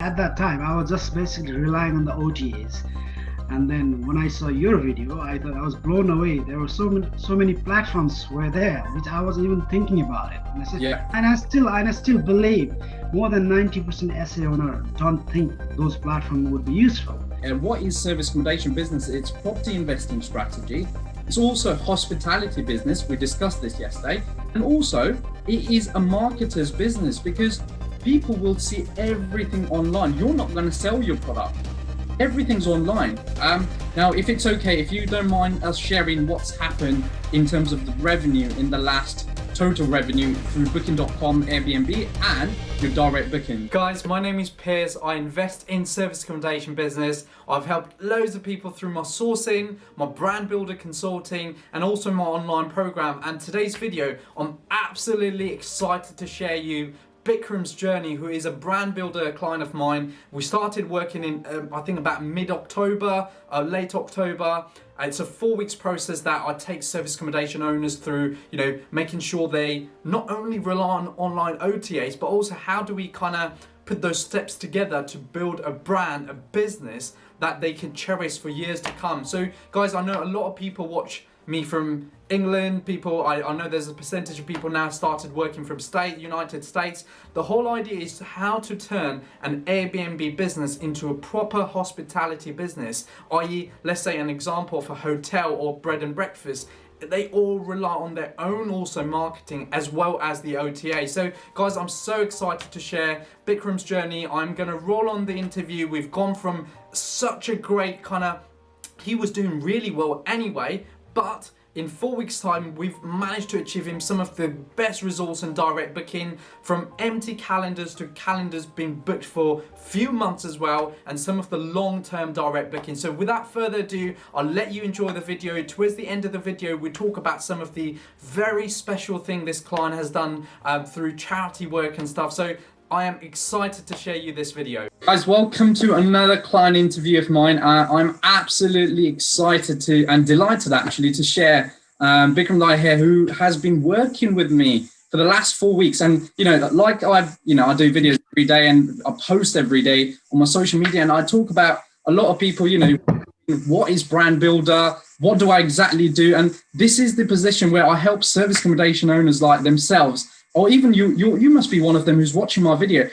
At that time, I was just basically relying on the OTAs. And then when I saw your video, I thought I was blown away. There were so many platforms were there, which I wasn't even thinking about it. And I said, Yeah. and I still believe more than 90% SA owner don't think those platforms would be useful. And what is service accommodation business? It's property investing strategy. It's also hospitality business. We discussed this yesterday. And also it is a marketer's business because people will see everything online. You're not going to sell your product. Everything's online. Now, if it's okay, if you don't mind us sharing what's happened in terms of the revenue in the last total revenue through booking.com, Airbnb, and your direct booking. Guys, my name is Piers. I invest in service accommodation business. I've helped loads of people through my sourcing, my brand builder consulting, and also my online program. And today's video, I'm absolutely excited to share you Bikram's journey, who is a brand builder client of mine. We started working in, I think about mid-October, late October. It's a 4 weeks process that I take service accommodation owners through, making sure they not only rely on online OTAs, but also how do we kind of put those steps together to build a brand, a business that they can cherish for years to come. So guys, I know a lot of people watch me from England, I know there's a percentage of people now started working from United States. The whole idea is how to turn an Airbnb business into a proper hospitality business, i.e. let's say an example of a hotel or bread and breakfast. They all rely on their own also marketing as well as the OTA. So guys, I'm so excited to share Bikram's journey. I'm gonna roll on the interview. We've gone from such a great he was doing really well anyway, but in 4 weeks time, we've managed to achieve him some of the best results in direct booking, from empty calendars to calendars being booked for a few months as well, and some of the long-term direct booking. So without further ado, I'll let you enjoy the video. Towards the end of the video, we talk about some of the very special thing this client has done through charity work and stuff. So I am excited to share you this video. Guys, welcome to another client interview of mine. I'm absolutely excited and delighted actually to share Bikram Lai here, who has been working with me for the last 4 weeks. And, like I do videos every day and I post every day on my social media, and I talk about a lot of people, what is brand builder? What do I exactly do? And this is the position where I help service accommodation owners like themselves, or even you must be one of them who's watching my video.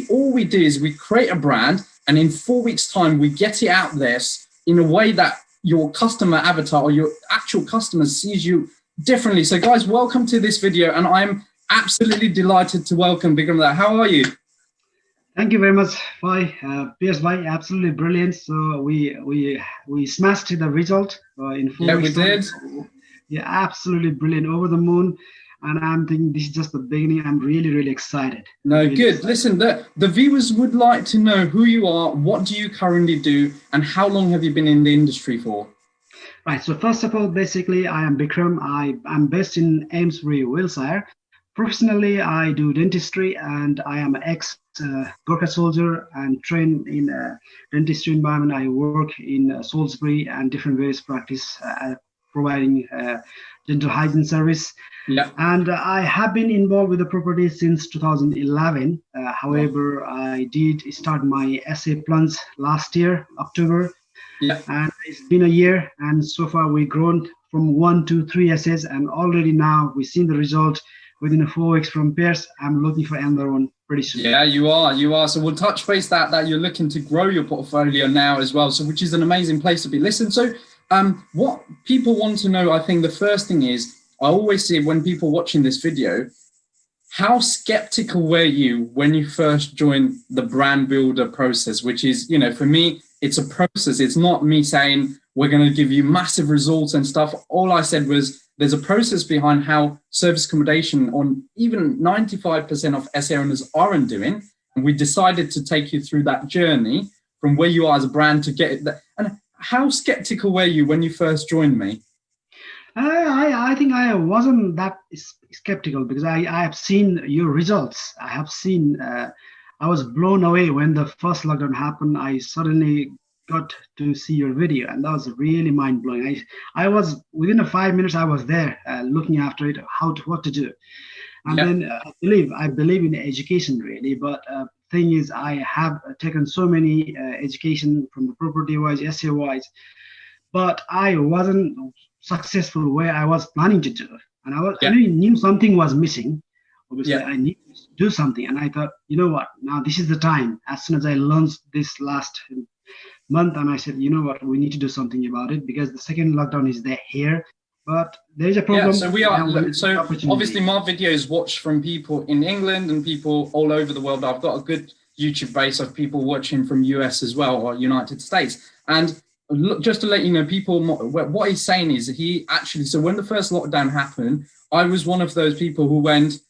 All we do is we create a brand, and in 4 weeks time, we get it out there in a way that your customer avatar or your actual customer sees you differently. So guys, welcome to this video, and I'm absolutely delighted to welcome Bikram Lai. How are you? Thank you very much, Bhai. Piers Bhai, absolutely brilliant. So we smashed the result in 4 weeks. Yeah, we did. Yeah, absolutely brilliant, over the moon. And I'm thinking this is just the beginning. I'm really, really excited. No, really good. excited. Listen, the viewers would like to know who you are, what do you currently do, and how long have you been in the industry for? Right. So first of all, basically, I am Bikram. I'm based in Amesbury, Wiltshire. Professionally, I do dentistry, and I am an ex-Gurkha soldier and trained in a dentistry environment. I work in Salisbury and different various practice providing dental hygiene service. Yeah. And I have been involved with the property since 2011. However, I did start my SA plunge last year, October. Yeah. And it's been a year, and so far we've grown from 1 to 3 essays, and already now we've seen the result within 4 weeks from Piers. I'm looking for another one pretty soon. Yeah, you are. So we'll touch base that you're looking to grow your portfolio now as well. So which is an amazing place to be. Listen, so what people want to know, I think the first thing is, I always see when people watching this video, how skeptical were you when you first joined the brand builder process, which is, for me, it's a process. It's not me saying we're going to give you massive results and stuff. All I said was there's a process behind how service accommodation on even 95% of SA owners aren't doing. And we decided to take you through that journey from where you are as a brand to get it there. And how skeptical were you when you first joined me? I think I wasn't that skeptical because I have seen your results. I have seen, I was blown away when the first lockdown happened. I suddenly got to see your video, and that was really mind blowing. I was within 5 minutes, I was there looking after it, what to do. And then I believe in education really, but thing is I have taken so many education from the property wise, essay wise, but I wasn't successful where I was planning to do. And I knew something was missing. Obviously, I need to do something. And I thought, you know what, now this is the time. As soon as I launched this last month, and I said, you know what, we need to do something about it because the second lockdown is there here. But there is a problem. Yeah, so we are. So obviously, my videos watched from people in England and people all over the world. I've got a good YouTube base of people watching from US as well, or United States. And look, just to let you know, people, what he's saying is he actually. So when the first lockdown happened, I was one of those people who went,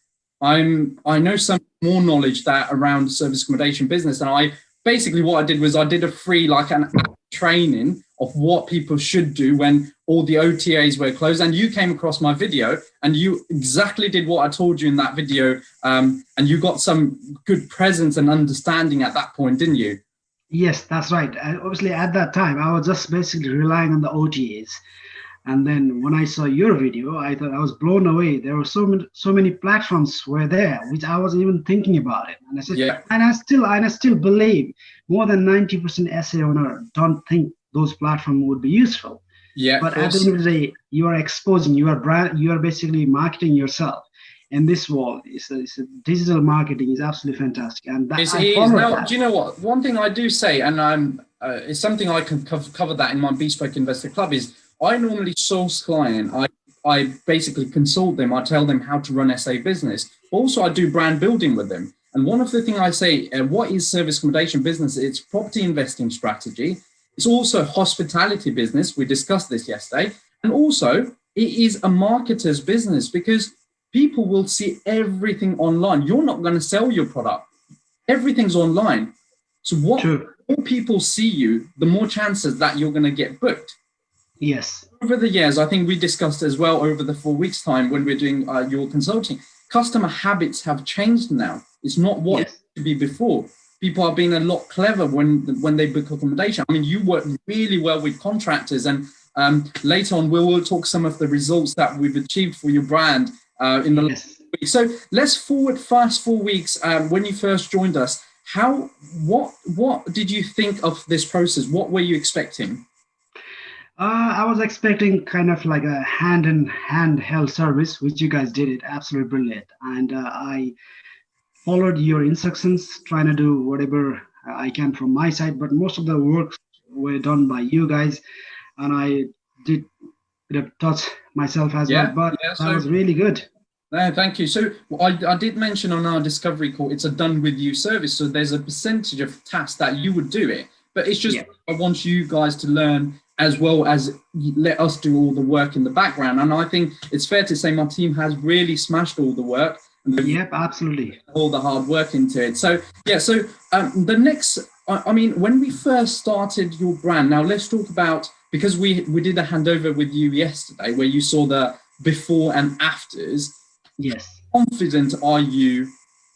I know some more knowledge that around service accommodation business, and I basically what I did was I did a free an training of what people should do when all the OTAs were closed. And you came across my video and you exactly did what I told you in that video. And you got some good presence and understanding at that point, didn't you? Yes, that's right. Obviously, at that time, I was just basically relying on the OTAs. And then when I saw your video, I thought I was blown away. There were so many platforms were there, which I wasn't even thinking about it. And I said, and I still believe more than 90% SA owner don't think those platforms would be useful. Yeah. But at the end of the day, you are exposing your brand. You are basically marketing yourself. In this world, it's a digital marketing is absolutely fantastic. And that, now, do you know what? One thing I do say, and it's something I can cover that in my Bespoke Investor Club is. I normally source client. I basically consult them. I tell them how to run SA business. Also, I do brand building with them. And one of the things I say, what is service accommodation business? It's property investing strategy. It's also hospitality business. We discussed this yesterday. And also, it is a marketer's business because people will see everything online. You're not going to sell your product. Everything's online. So what more people see you, the more chances that you're going to get booked. Yes. Over the years, I think we discussed as well over the 4 weeks time when we're doing your consulting, customer habits have changed now. It's not what it used to be before. People are being a lot clever when they book accommodation. I mean, you work really well with contractors, and later on we will talk some of the results that we've achieved for your brand in the last week. So let's fast 4 weeks. When you first joined us, what did you think of this process? What were you expecting? I was expecting kind of like a hand-held service, which you guys did it absolutely brilliant. And I followed your instructions, trying to do whatever I can from my side. But most of the work were done by you guys, and I did a bit of touch myself as well. But that was really good. No, thank you. So I did mention on our discovery call, it's a done with you service. So there's a percentage of tasks that you would do it, but it's just I want you guys to learn as well as let us do all the work in the background. And I think it's fair to say my team has really smashed all the work. Yep, absolutely. All the hard work into it. So, the next, I mean, when we first started your brand, now let's talk about, because we did a handover with you yesterday where you saw the before and afters. Yes. How confident are you?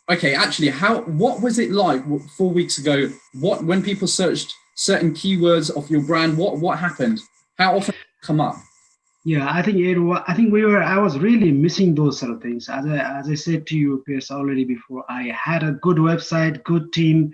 Okay, actually, what was it like 4 weeks ago? When people searched certain keywords of your brand, what happened? How often did it come up? Yeah, I think I was really missing those sort of things. As I said to you, Pierce, already before, I had a good website, good team,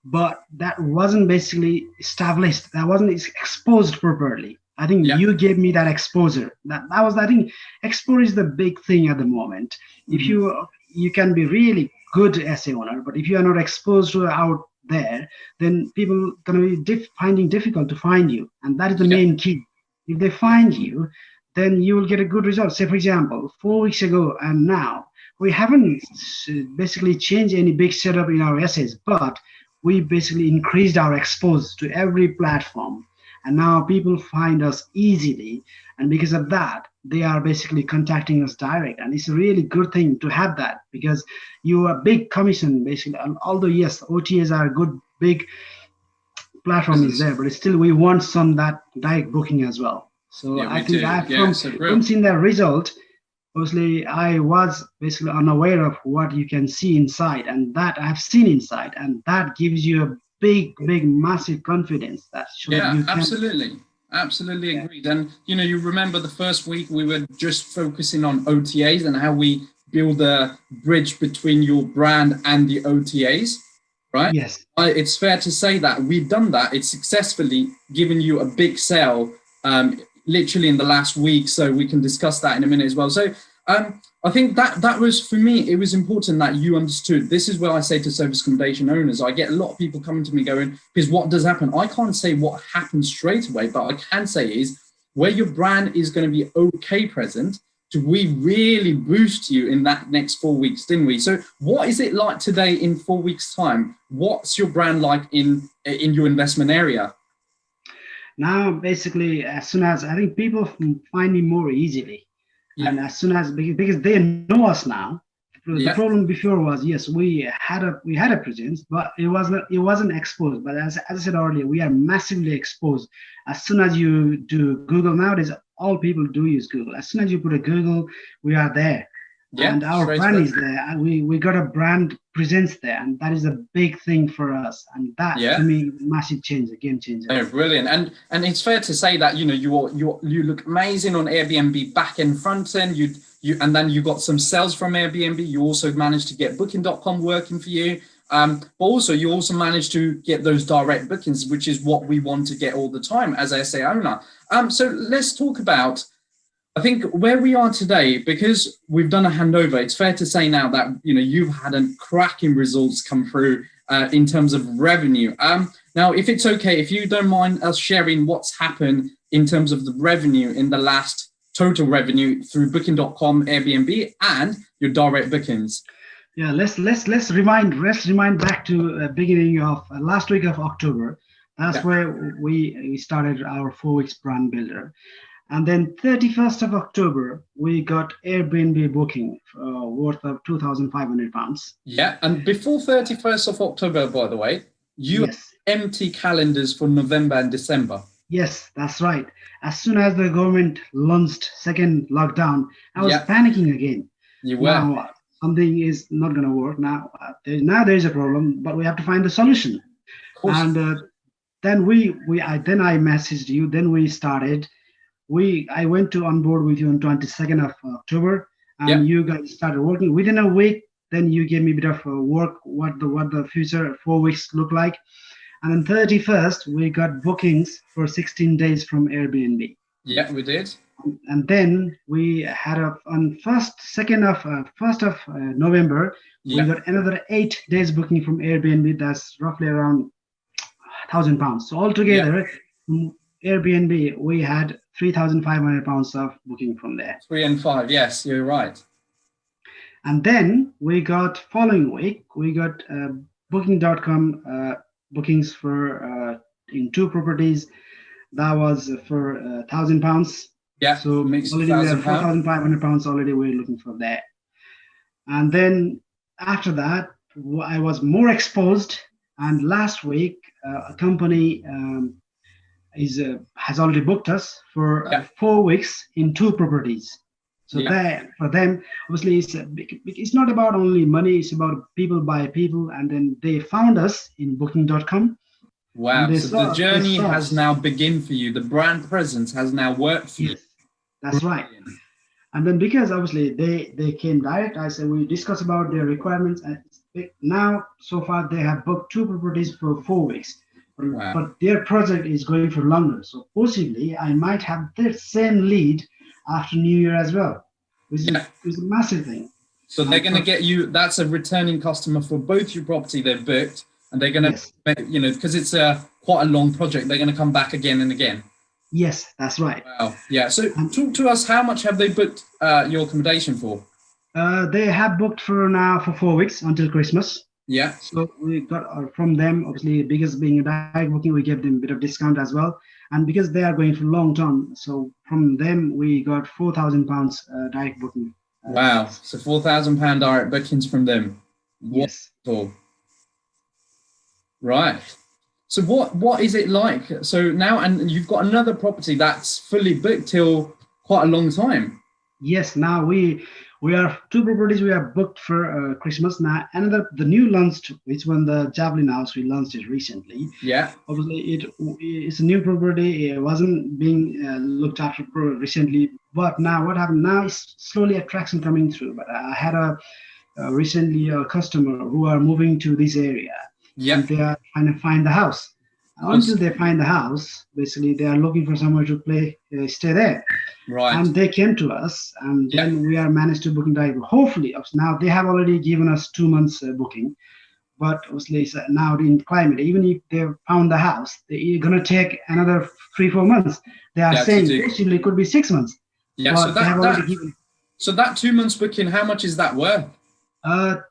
but that wasn't basically established. That wasn't exposed properly. I think you gave me that exposure. I think exposure is the big thing at the moment. If you can be really good SA owner, but if you are not exposed to out there, then people gonna be finding difficult to find you, and that is the main key. If they find you, then you will get a good result. Say, for example, 4 weeks ago and now, we haven't basically changed any big setup in our essays, but we basically increased our exposure to every platform. And now people find us easily. And because of that, they are basically contacting us direct. And it's a really good thing to have that, because you are a big commission, basically. And although, yes, OTAs are a good, big platform is there, but still we want some that direct booking as well. So I think from seeing that result, obviously I was basically unaware of what you can see inside, and that I've seen inside, and that gives you a big, massive confidence. That absolutely agreed. And you remember the first week we were just focusing on OTAs and how we build a bridge between your brand and the OTAs. right? Yes. It's fair to say that we've done that. It's successfully given you a big sale, literally in the last week. So we can discuss that in a minute as well. So I think that was, for me, it was important that you understood. This is where I say to service accommodation owners, I get a lot of people coming to me going, because what does happen? I can't say what happens straight away, but I can say is where your brand is going to be okay present, we really boost you in that next 4 weeks, didn't we? So what is it like today in 4 weeks' time? What's your brand like in your investment area? Now, basically, as soon as I think people find me more easily, and as soon as, because they know us now. The problem before was, yes, we had a presence, but it wasn't exposed. But as I said earlier, we are massively exposed. As soon as you do Google nowadays, all people do use Google. As soon as you put a Google, we are there. And our brand is there. And we got a brand presence there, and that is a big thing for us. And that, to me, massive change, a game changer. Oh, brilliant. And it's fair to say that, you know, you look amazing on Airbnb back end, front end. And then you got some sales from Airbnb. You also managed to get Booking.com working for you. But also you also managed to get those direct bookings, which is what we want to get all the time as a SA owner. So let's talk about, I think, where we are today, because we've done a handover. It's fair to say now that, you know, you've had a cracking results come through in terms of revenue. Now, if it's okay, if you don't mind us sharing what's happened in terms of the revenue in the last total revenue through Booking.com, Airbnb, and your direct bookings. Yeah, let's rewind back to beginning of last week of October. That's where we started our 4 weeks brand builder. And then 31st of October, we got Airbnb booking worth of £2,500. Yeah, and before 31st of October, by the way, you empty calendars for November and December. Yes, that's right. As soon as the government launched second lockdown, I was panicking again. You were. Now, something is not going to work. Now there's a problem, but we have to find the solution. And then I messaged you. Then we started. I went to on board with you on 22nd of October, and you guys started working within a week. Then you gave me a bit of work, what the future 4 weeks look like. And then 31st, we got bookings for 16 days from Airbnb. Yeah, we did. And then we had on 1st of November, we got another 8 days booking from Airbnb. That's roughly around £1,000. So altogether, Airbnb, we had £3,500 of booking from there. 3 and 5, yes, you're right. And then we got following week, we got Booking.com bookings for in 2 properties. That was for £1,000. Yeah, so makes already we have £4,500 already we're looking for that. And then after that, I was more exposed. And last week, a company has already booked us for 4 weeks in 2 properties. So for them, obviously, it's not about only money. It's about people by people. And then they found us in Booking.com. Wow. So the journey has now begun for you. The brand presence has now worked for you. That's right. And then because obviously they came direct, I said, we discussed about their requirements. And now, so far, they have booked 2 properties for 4 weeks. But their project is going for longer. So possibly I might have the same lead after New Year as well, which is a massive thing. So they're going to get you, that's a returning customer for both your property they've booked, and they're going to, you know, because it's quite a long project, they're going to come back again and again. Yes, that's right. Wow. Yeah. So talk to us, how much have they booked your accommodation for? They have booked for 4 weeks until Christmas. Yeah. So we got from them, obviously, because being a direct booking, we gave them a bit of discount as well. And because they are going for long term, so from them, we got £4,000 direct booking. Wow. So £4,000 direct bookings from them. Yes. Wonderful. Right. So what is it like? So now, and you've got another property that's fully booked till quite a long time. Yes. Now we are 2 properties we are booked for Christmas. Now the new launched, which one, the Javelin House, we launched it recently. Yeah. Obviously it's a new property. It wasn't being looked after recently, but now what happened now is slowly attraction coming through. But I had recently a customer who are moving to this area. Yeah. and they are trying to find the house. Until they find the house, basically they are looking for somewhere to stay there. Right. And they came to us, and Yeah. then we are managed to booking drive. Hopefully, now they have already given us 2 months booking, but obviously now in climate, even if they found the house, they're gonna take another 3-4 months. They are Yeah, saying possibly it could be 6 months. Yeah. But So they have already given. So that 2 months booking, how much is that worth?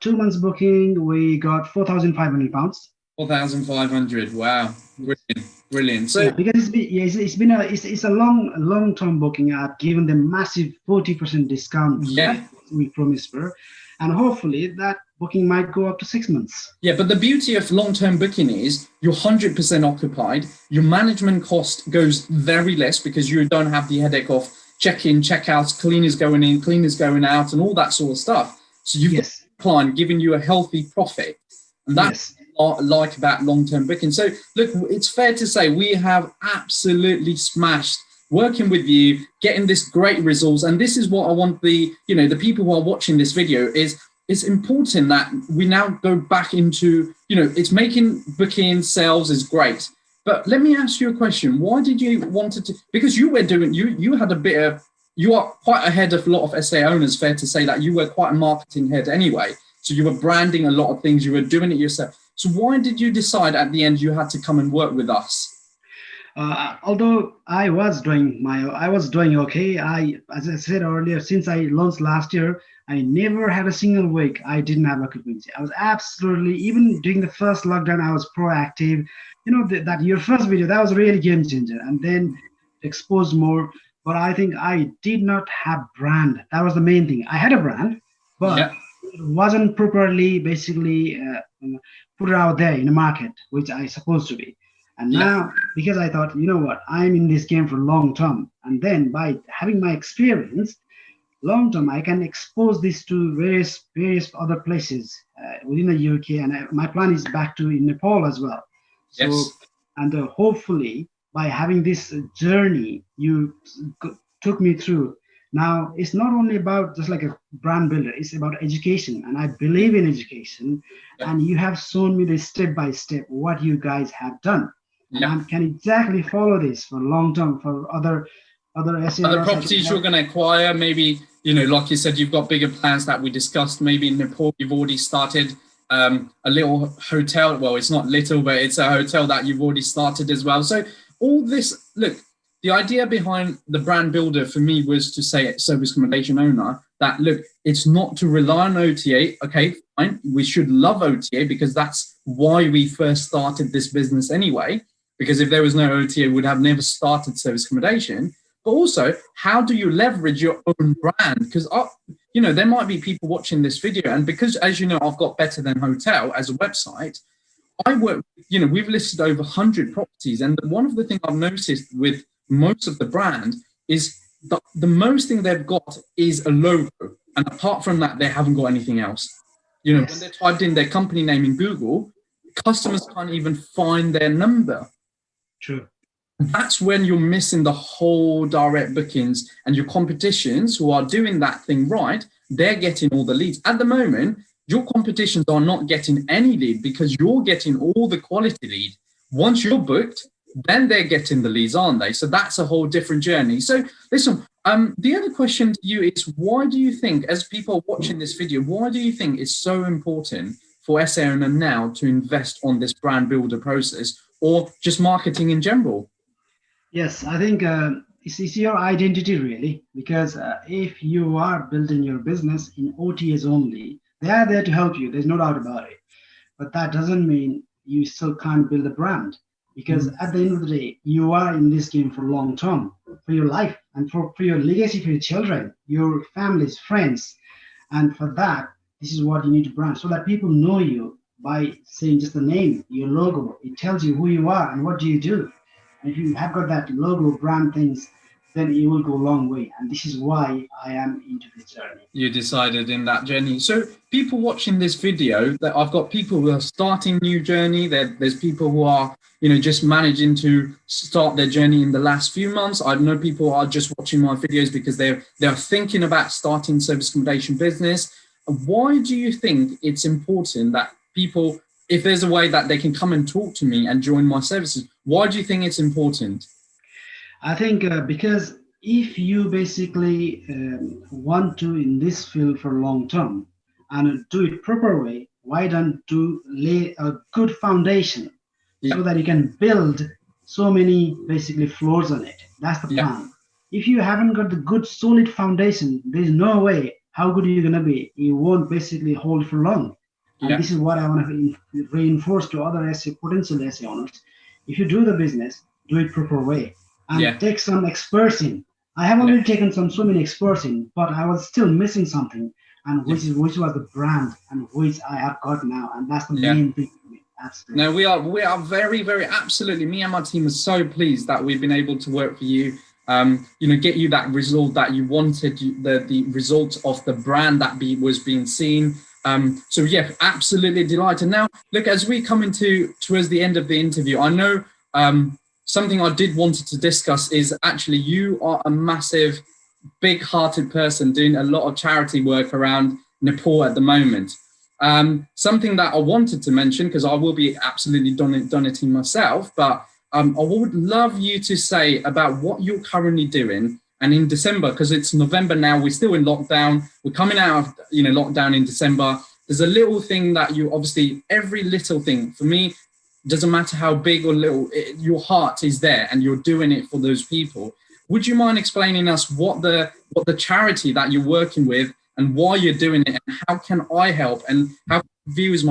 2 months booking, we got £4,500. 4,500. Wow. Brilliant. Brilliant. So Yeah, because it's a long term booking. I've given them massive 40% discount. Yeah. We promised for, and hopefully that booking might go up to 6 months. yeah, but the beauty of long-term booking is you're 100% occupied. Your management cost goes very less because you don't have the headache of check-in, check-outs, cleaners going in, cleaners going out, and all that sort of stuff. So you've got a client giving you a healthy profit, and that's what I like about long-term booking. So look, it's fair to say we have absolutely smashed working with you, getting this great results. And this is what I want the people who are watching this video is it's important that we now go back into, it's making booking sales is great. But let me ask you a question. Why did you want to, because you were doing, you had a bit of, you are quite ahead of a lot of SA owners, fair to say that you were quite a marketing head anyway. So you were branding a lot of things, you were doing it yourself. So why did you decide at the end you had to come and work with us? Although I was doing okay. As I said earlier, since I launched last year, I never had a single week I didn't have occupancy. I was absolutely, even during the first lockdown, I was proactive. That your first video, that was really game changer, and then exposed more. But I think I did not have brand. That was the main thing. I had a brand, but it wasn't properly basically put out there in the market, which I supposed to be. And now, because I thought, I'm in this game for long term, and then by having my experience, long term, I can expose this to various other places within the UK, and my plan is back to in Nepal as well. So, and hopefully, by having this journey you took me through, now it's not only about just like a brand builder; it's about education, and I believe in education. And you have shown me the step by step what you guys have done. And I can exactly follow this for long term for other properties you're going to acquire. Maybe like you said, you've got bigger plans that we discussed. Maybe in Nepal, you've already started a little hotel. Well, it's not little, but it's a hotel that you've already started as well. So all this, look, the idea behind the brand builder for me was to say, service accommodation owner, that look, it's not to rely on OTA. Okay, fine. We should love OTA because that's why we first started this business anyway. Because if there was no OTA, we would have never started service accommodation. But also, how do you leverage your own brand? Because, there might be people watching this video. And because, as you know, I've got Better Than Hotel as a website, I work, we've listed over 100 properties. And one of the things I've noticed with most of the brand is the most thing they've got is a logo. And apart from that, they haven't got anything else. When they typed in their company name in Google, customers can't even find their number. True. That's when you're missing the whole direct bookings, and your competitions who are doing that thing right, they're getting all the leads. At the moment, your competitions are not getting any lead because you're getting all the quality lead. Once you're booked, then they're getting the leads, aren't they? So that's a whole different journey. So listen, the other question to you is, why do you think, as people watching this video, why do you think it's so important for SA owner now to invest on this brand builder process or just marketing in general? Yes, I think it's your identity really, because if you are building your business in OTAs only, they are there to help you. There's no doubt about it. But that doesn't mean you still can't build a brand, because at the end of the day, you are in this game for long term, for your life and for your legacy, for your children, your families, friends. And for that, this is what you need to brand so that people know you by saying just the name, your logo. It tells you who you are and what do you do. And if you have got that logo brand things, then you will go a long way. And this is why I am into this journey. You decided in that journey. So people watching this video, that I've got people who are starting new journey. There's people who are, just managing to start their journey in the last few months. I know people who are just watching my videos because they're thinking about starting service accommodation business. Why do you think it's important that people, if there's a way that they can come and talk to me and join my services, why do you think it's important? I think because if you basically want to in this field for long term and do it proper way, why don't you lay a good foundation so that you can build so many basically floors on it? That's the plan. If you haven't got the good solid foundation, there's no way how good you're gonna be. You won't basically hold for long. And this is what I want to reinforce to other potential SA owners. If you do the business, do it proper way and take some experts in. I have already taken so many experts in, but I was still missing something, and which was the brand, and which I have got now, and that's the main thing for me. Absolutely. No, we are very, very absolutely. Me and my team are so pleased that we've been able to work for you. Get you that result that you wanted, the result of the brand that was being seen. So yeah, absolutely delighted. Now, look, as we come towards the end of the interview, I know something I did wanted to discuss is actually you are a massive, big-hearted person doing a lot of charity work around Nepal at the moment. Something that I wanted to mention, because I will be absolutely donating myself, but I would love you to say about what you're currently doing. And in December, because it's November now, we're still in lockdown. We're coming out of lockdown in December. There's a little thing that you obviously, every little thing for me, doesn't matter how big or little, your heart is there and you're doing it for those people. Would you mind explaining us what the charity that you're working with and why you're doing it, and how can I help, and how viewers,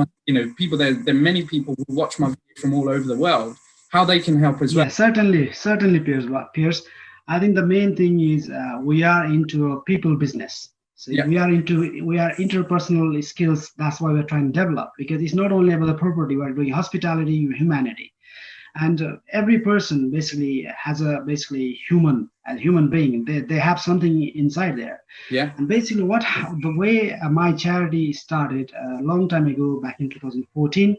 people there are many people who watch my video from all over the world, how they can help as well? Yeah, certainly, Piers. I think the main thing is we are into a people business. So we are interpersonal skills. That's why we're trying to develop, because it's not only about the property. We're doing hospitality, humanity, and every person basically has a human being. They have something inside there. Yeah. And basically, the way my charity started a long time ago, back in 2014.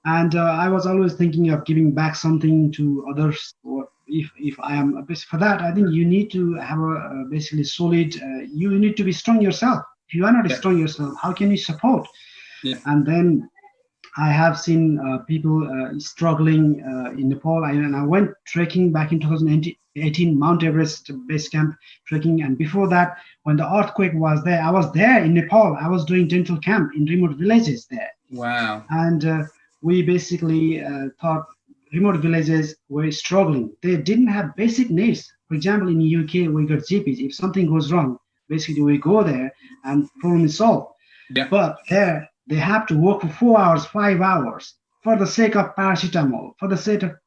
And I was always thinking of giving back something to others. Or if I am for that, I think you need to have a basically solid. You need to be strong yourself. If you are not strong yourself, how can you support? Yeah. And then I have seen people struggling in Nepal. And I went trekking back in 2018, Mount Everest base camp trekking. And before that, when the earthquake was there, I was there in Nepal. I was doing dental camp in remote villages there. Wow. And we basically thought remote villages were struggling. They didn't have basic needs. For example, in the UK, we got GPs. If something goes wrong, basically we go there and problem is solved. Yeah. But there, they have to work for 4 hours, 5 hours for the sake of paracetamol, for the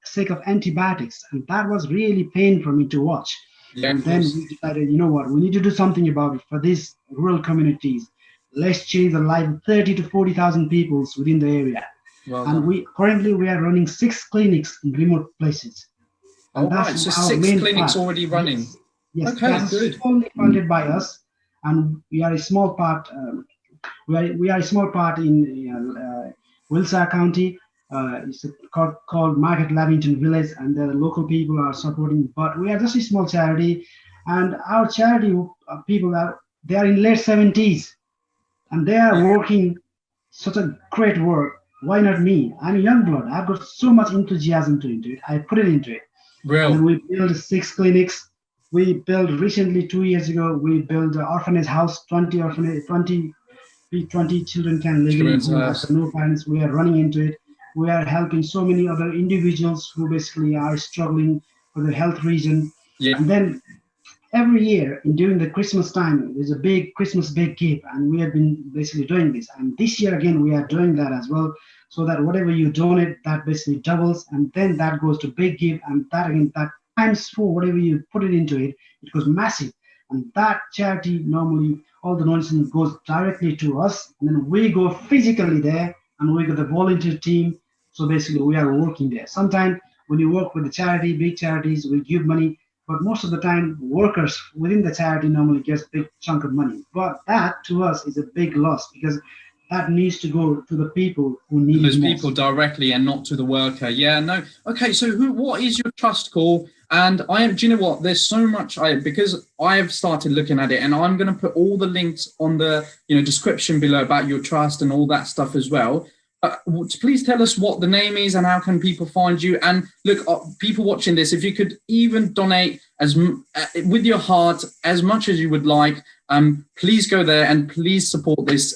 sake of antibiotics. And that was really pain for me to watch. Yeah, and then we decided, we need to do something about it for these rural communities. Let's change the life of 30 to 40,000 people within the area. Well and we are running 6 clinics in remote places. And right, so 6 clinics already running. Yes, okay, good. Only funded by us, and we are a small part. We are a small part in Wiltshire County. It's called Market Lavington Village, and the local people are supporting. But we are just a small charity, and our charity people are in late 70s, and they are working such a great work. Why not me? I'm a young blood. I've got so much enthusiasm into it. I put it into it. Real. And we built 6 clinics. We built recently 2 years ago. We built an orphanage house. 20 children can live in. No parents. We are running into it. We are helping so many other individuals who basically are struggling for the health reason. Yeah. And then every year during the Christmas time, there's a big Christmas big gift, and we have been basically doing this. And this year again, we are doing that as well, so that whatever you donate, that basically doubles, and then that goes to big gift, and that times 4, whatever you put it into it, it goes massive. And that charity, normally all the donations goes directly to us, and then we go physically there, and we got the volunteer team. So basically, we are working there. Sometimes when you work with the charity, big charities, we give money. But most of the time, workers within the charity normally gets a big chunk of money. But that, to us, is a big loss, because that needs to go to the people who need those it people most. Directly and not to the worker. Yeah, no. Okay, so what is your trust call? And do you know what? There's so much, because I have started looking at it, and I'm going to put all the links on the description below about your trust and all that stuff as well. please tell us what the name is and how can people find you. And look, people watching this, if you could even donate with your heart as much as you would like, please go there and please support this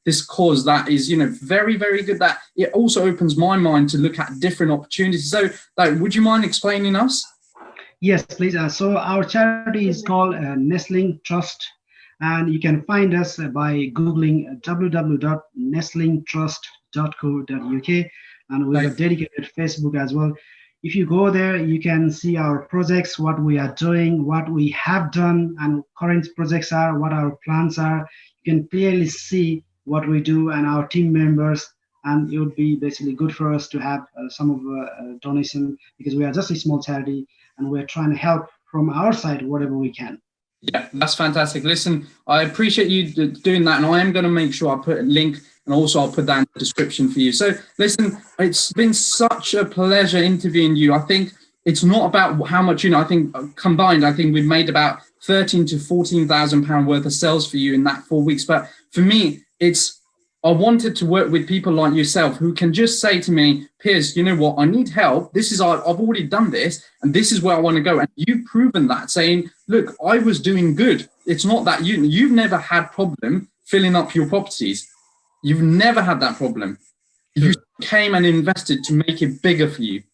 this cause that is, very, very good. That it also opens my mind to look at different opportunities. So, would you mind explaining us? Yes, please. So our charity is called Nestling Trust, and you can find us by googling www.nestlingtrust.co.uk, and we have a dedicated Facebook as well. If you go there, you can see our projects, what we are doing, what we have done, and current projects are, what our plans are. You can clearly see what we do and our team members, and it would be basically good for us to have some of the donation, because we are just a small charity and we're trying to help from our side whatever we can. Yeah, that's fantastic. Listen, I appreciate you doing that, and I am going to make sure I put a link, and also I'll put that in the description for you. So listen, it's been such a pleasure interviewing you. I think it's not about how much, I think combined, I think we've made about 13 to 14,000 pound worth of sales for you in that 4 weeks. But for me, I wanted to work with people like yourself who can just say to me, Piers, you know what, I need help. I've already done this, and this is where I want to go. And you've proven that, saying, look, I was doing good. It's not that you've never had problem filling up your properties. You've never had that problem. You came and invested to make it bigger for you.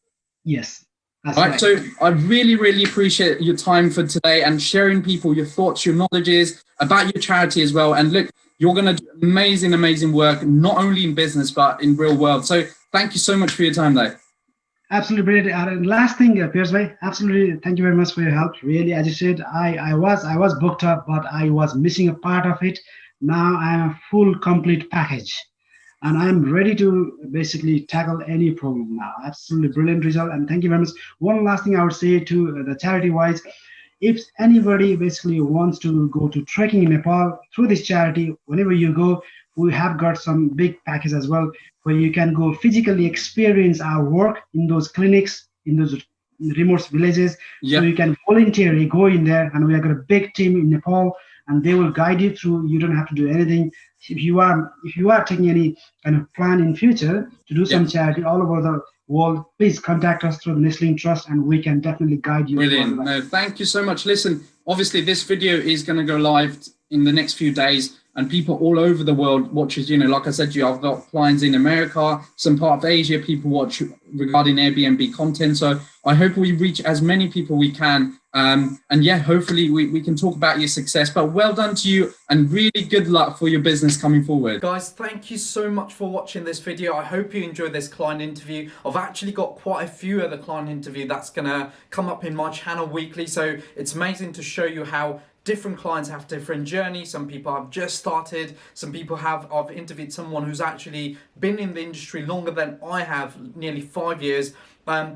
Yes. That's right. So I really, really appreciate your time for today and sharing people your thoughts, your knowledges about your charity as well. And look, you're going to do amazing, amazing work, not only in business, but in real world. So thank you so much for your time, though. Absolutely brilliant. And last thing, Piers bhai, absolutely, thank you very much for your help. Really, as you said, I was booked up, but I was missing a part of it. Now I am a full, complete package, and I'm ready to basically tackle any problem now. Absolutely brilliant result, and thank you very much. One last thing I would say to the charity-wise, if anybody basically wants to go to trekking in Nepal through this charity, whenever you go, we have got some big package as well, where you can go physically experience our work in those clinics, in those remote villages. Yep. So you can voluntarily go in there, and we have got a big team in Nepal, and they will guide you through. You don't have to do anything. If you are taking any kind of plan in future to do some charity all over the world, please contact us through the Nestling Trust, and we can definitely guide you. Brilliant. No, thank you so much. Listen, obviously this video is going to go live in the next few days, and people all over the world watches, like I said to you, I've got clients in America, some part of Asia, people watch regarding Airbnb content. So I hope we reach as many people we can. And yeah, hopefully we can talk about your success. But well done to you, and really good luck for your business coming forward. Guys, thank you so much for watching this video. I hope you enjoyed this client interview. I've actually got quite a few other client interview that's gonna come up in my channel weekly. So it's amazing to show you how different clients have different journeys. Some people have just started, some people I've interviewed someone who's actually been in the industry longer than I have, nearly 5 years.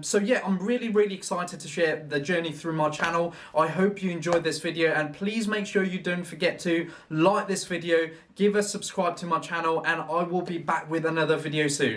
So yeah, I'm really, really excited to share the journey through my channel. I hope you enjoyed this video, and please make sure you don't forget to like this video, give a subscribe to my channel, and I will be back with another video soon.